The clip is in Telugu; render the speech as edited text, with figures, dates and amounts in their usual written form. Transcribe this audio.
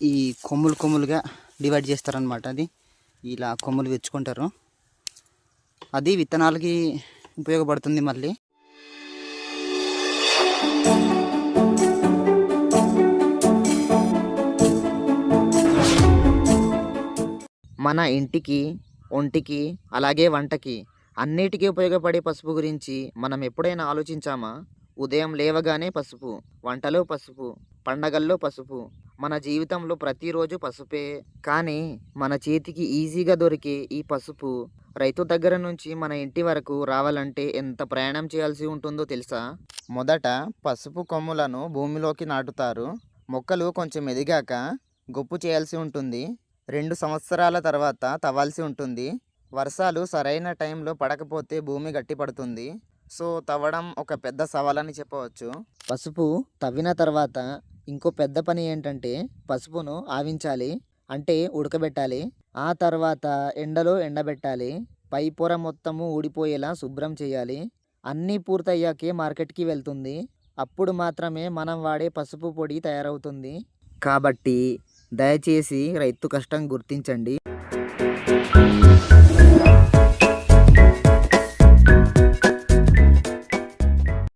ఈ కొమ్ములు కొమ్ములుగా డివైడ్ చేస్తారనమాట. అది ఇలా కొమ్ములు తెచ్చుకుంటారు. అది విత్తనాలకి ఉపయోగపడుతుంది. మళ్ళీ మన ఇంటికి, ఒంటికి, అలాగే వంటకి అన్నిటికీ ఉపయోగపడే పసుపు గురించి మనం ఎప్పుడైనా ఆలోచించామా? ఉదయం లేవగానే పసుపు, వంటలో పసుపు, పండగల్లో పసుపు, మన జీవితంలో ప్రతిరోజు పసుపే. కానీ మన చేతికి ఈజీగా దొరికే ఈ పసుపు రైతు దగ్గర నుంచి మన ఇంటి వరకు రావాలంటే ఎంత ప్రయాణం చేయాల్సి ఉంటుందో తెలుసా? మొదట పసుపు కొమ్ములను భూమిలోకి నాటుతారు. మొక్కలు కొంచెం ఎదిగాక గొప్పు చేయాల్సి ఉంటుంది. 2 సంవత్సరాల తర్వాత తవ్వాల్సి ఉంటుంది. వర్షాలు సరైన టైంలో పడకపోతే భూమి గట్టిపడుతుంది. సో తవ్వడం ఒక పెద్ద సవాలని చెప్పవచ్చు. పసుపు తవ్విన తర్వాత ఇంకో పెద్ద పని ఏంటంటే పసుపును ఆవించాలి, అంటే ఉడకబెట్టాలి. ఆ తర్వాత ఎండలో ఎండబెట్టాలి. పై పొర మొత్తము ఊడిపోయేలా శుభ్రం చేయాలి. అన్నీ పూర్తయ్యాకే మార్కెట్కి వెళ్తుంది. అప్పుడు మాత్రమే మనం వాడే పసుపు పొడి తయారవుతుంది. కాబట్టి దయచేసి రైతు కష్టం గుర్తించండి.